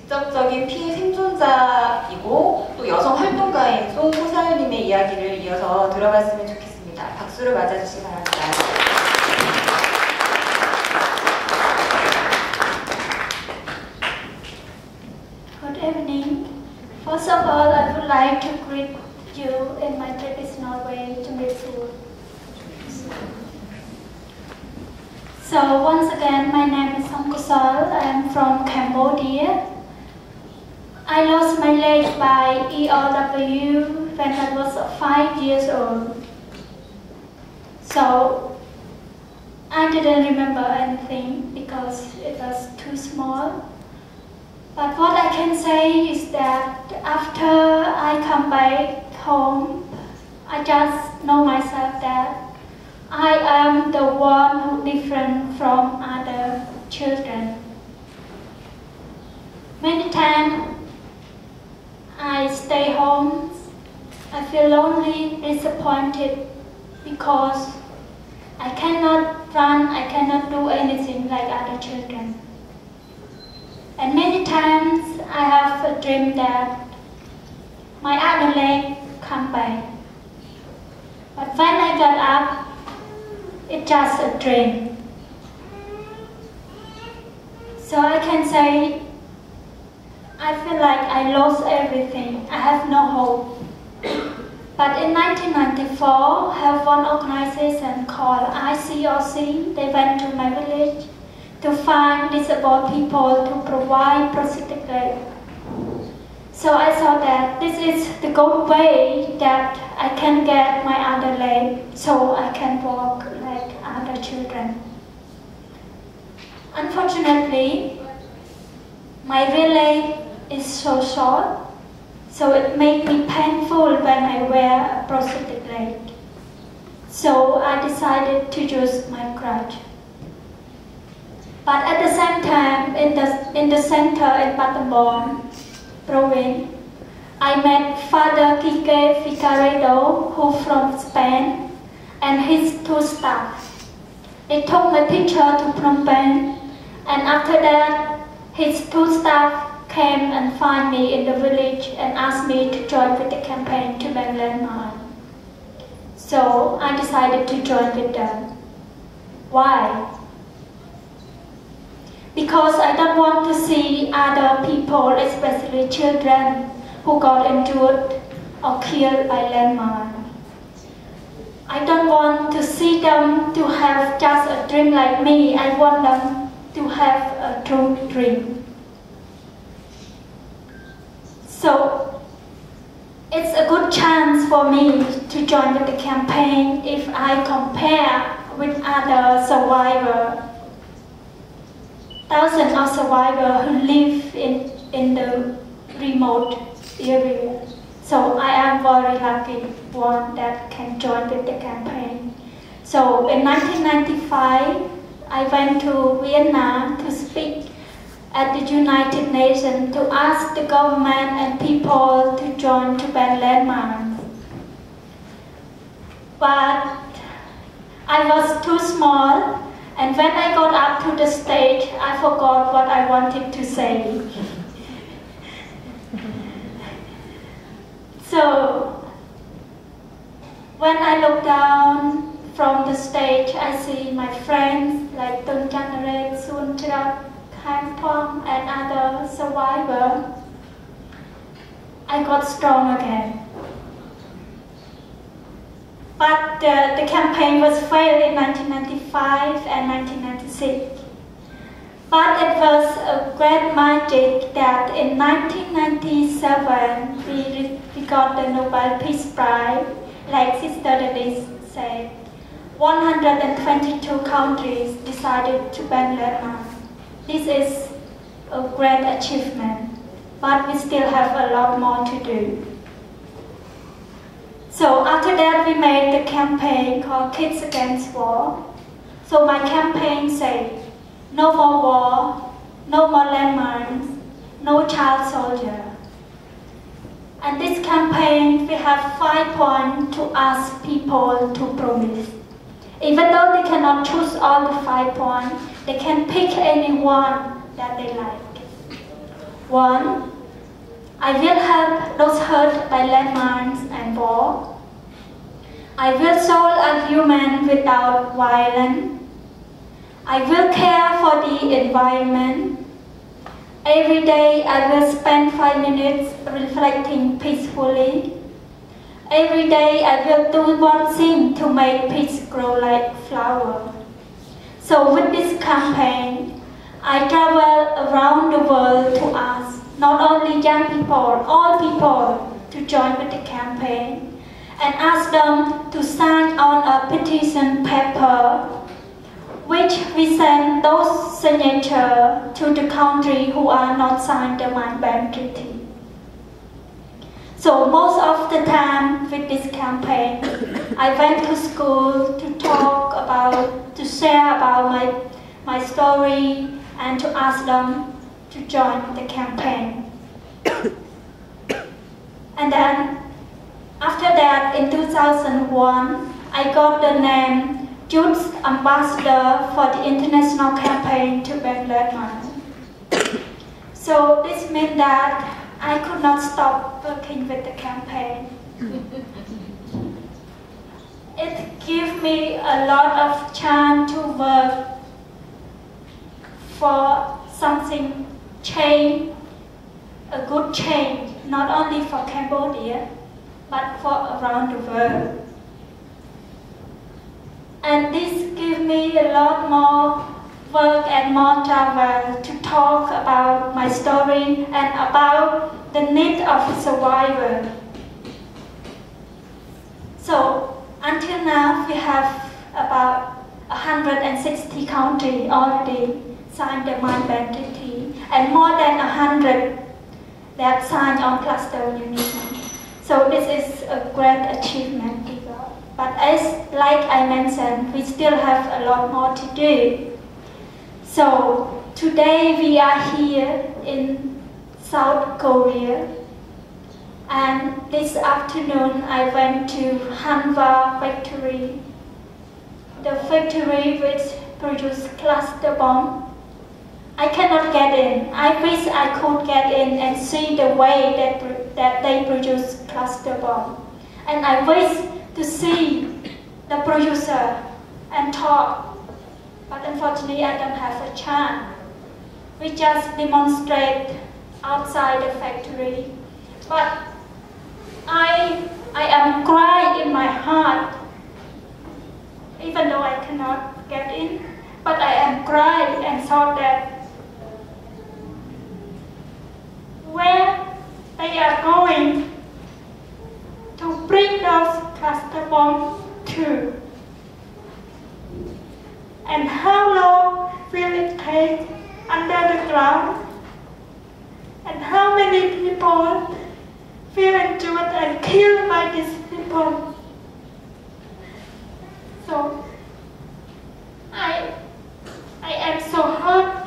직접적인 피해 생존자이고 또 여성 활동가인 송호사연님의 이야기를 이어서 들어봤으면 좋겠습니다. 박수로 맞아주시기 바랍니다. Good evening. First of all, I would like to greet you in my traditional way, Chumrisu. So once again, my name is Song Kusal. I am from Cambodia. I lost my leg by ERW when I was 5 years old. So I didn't remember anything because it was too small. But what I can say is that after I come back home, I just know myself that I am the one who different from other children. Many times I stay home, I feel lonely, disappointed because I cannot run, I cannot do anything like other children. And many times I have a dream that my other leg come back. But when I got up, it's just a dream. So I can say, I feel like I lost everything. I have no hope. But in 1994, I have one organization called ICOC. They went to my village to find disabled people to provide prosthetic leg. So I saw that this is the good way that I can get my other leg so I can walk like other children. Unfortunately, my real leg is so short, so it made me painful when I wear a prosthetic leg. So I decided to use my crutch. But at the same time, in the center in Battambon province, I met Father Quique Figueredo, who from Spain, and his two staff. They took my picture to Phnom Penh, and after that, his two staff came and found me in the village and asked me to join with the campaign to ban landmine. So I decided to join with them. Why? Because I don't want to see other people, especially children, who got injured or killed by landmine. I don't want to see them to have just a dream like me. I want them to have a true dream. So it's a good chance for me to join with the campaign if I compare with other survivors. Thousands of survivors who live in the remote area. So I am very lucky one that can join with the campaign. So in 1995, I went to Vietnam to speak at the United Nations to ask the government and people to join to ban landmines. But I was too small. And when I got up to the stage, I forgot what I wanted to say. So, when I look down from the stage, I see my friends like Tung Chanare, Sun Chrak, Kham Thong, and other survivors. I got strong again. But the campaign was failed in 1995 and 1996. But it was a great magic that in 1997 we got the Nobel Peace Prize, like Sister Denise said. 122 countries decided to ban landmines. This is a great achievement, but we still have a lot more to do. So after that, we made the campaign called Kids Against War. So my campaign said, no more war, no more landmines, no child soldier. And this campaign, we have 5 points to ask people to promise. Even though they cannot choose all the 5 points, they can pick any one that they like. One, I will help those hurt by landmines and war. I will solve arguments without violence. I will care for the environment. Every day I will spend 5 minutes reflecting peacefully. Every day I will do one thing to make peace grow like flower. So with this campaign, I travel around the world to ask not only young people, all people to join with the campaign and ask them to sign on a petition paper which we send those signatures to the country who are not signed the Mine Ban Treaty. So most of the time with this campaign, I went to school to talk about, to share about my story and to ask them to join the campaign. And then after that, in 2001, I got the name Youth Ambassador for the International Campaign to Ban Landmine. So this meant that I could not stop working with the campaign. It gave me a lot of chance to work for something change, a good change, not only for Cambodia, but for around the world. And this gave me a lot more work and more travel to talk about my story and about the need of survival. So until now, we have about 160 countries already signed the Mine Ban Treaty, and more than 100 that signed on cluster munitions. So this is a great achievement. But like I mentioned, we still have a lot more to do. So today we are here in South Korea, and this afternoon I went to Hanwha factory, the factory which produces cluster bomb. I cannot get in. I wish I could get in and see the way that they produce cluster bomb. And I wish to see the producer and talk, but unfortunately I don't have a chance. We just demonstrate outside the factory, but I am crying in my heart, even though I cannot get in, but I am crying and thought that where they are going to bring those cluster bombs to, and how long will it take under the ground, and how many people will injured and killed by these people. So I am so hurt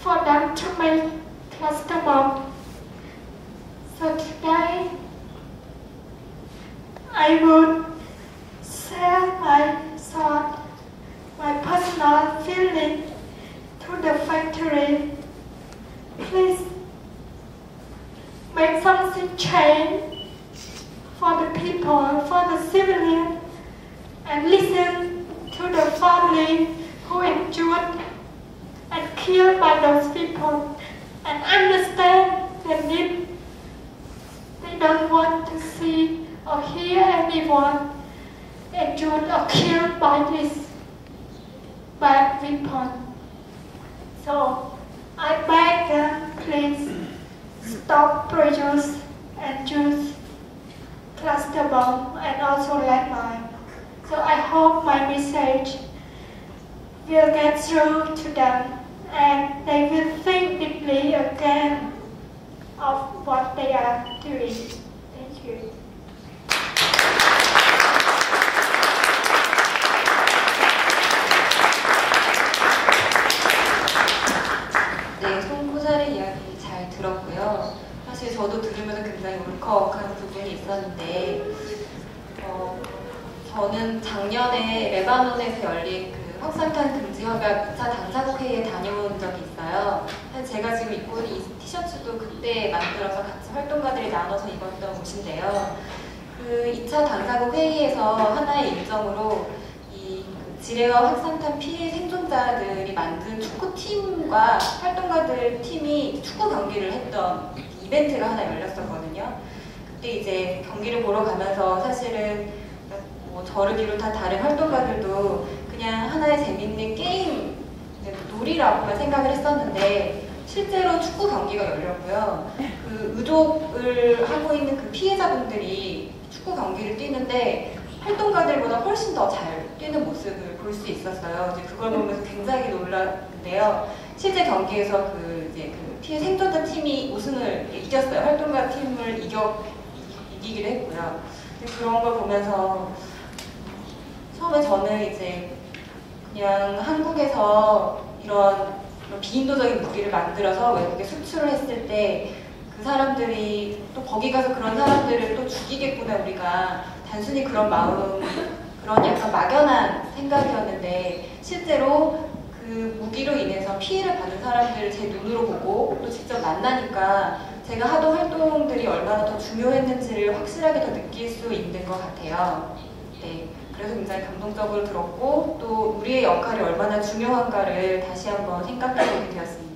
for them to make cluster bomb. So today I would share my thought, my personal feeling to the factory. Please make something change for the people, for the civilian, and listen to the family who injured and killed by those people, and understand the need. They don't want to see or hear anyone injured or killed by this bad weapon. So I beg them, please stop produce and use cluster bomb and also landmine. So I hope my message will get through to them, and they will think deeply again of what they are doing. Thank you. 네, 송고사리 이야기 잘 들었고요. 사실 저도 들으면서 굉장히 울컥한 부분이 있었는데, 저는 작년에 레바논에서 열린 그 확산탄 금지 허가 2차 당사국 회의에 다녀온 적이 있어요. 제가 지금 입고 있는 이 티셔츠도 그때 만들어서 같이 활동가들이 나눠서 입었던 옷인데요. 그 2차 당사국 회의에서 하나의 일정으로 이 지뢰와 확산탄 피해 생존자들이 만든 축구팀과 활동가들 팀이 축구 경기를 했던 이벤트가 하나 열렸었거든요. 그때 이제 경기를 보러 가면서 사실은 뭐 저를 비롯한 다른 활동가들도 그냥 하나의 재밌는 게임, 놀이라고만 생각을 했었는데 실제로 축구 경기가 열렸고요. 그 의족을 하고 있는 그 피해자분들이 축구 경기를 뛰는데 활동가들보다 훨씬 더 잘 뛰는 모습을 볼 수 있었어요. 이제 그걸 보면서 굉장히 놀랐는데요. 실제 경기에서 이제 그 피해 생존자 팀이 우승을 이겼어요. 활동가 팀을 이기기도 했고요. 그런 걸 보면서 처음에 저는 이제 그냥 한국에서 이런 비인도적인 무기를 만들어서 외국에 수출을 했을 때 그 사람들이 또 거기 가서 그런 사람들을 또 죽이겠구나, 우리가 단순히 그런 마음, 그런 약간 막연한 생각이었는데 실제로 그 무기로 인해서 피해를 받은 사람들을 제 눈으로 보고 또 직접 만나니까 제가 하던 활동들이 얼마나 더 중요했는지를 확실하게 더 느낄 수 있는 것 같아요. 네, 그래서 굉장히 감동적으로 들었고 또 우리의 역할이 얼마나 중요한가를 다시 한번 생각해보게 되었습니다.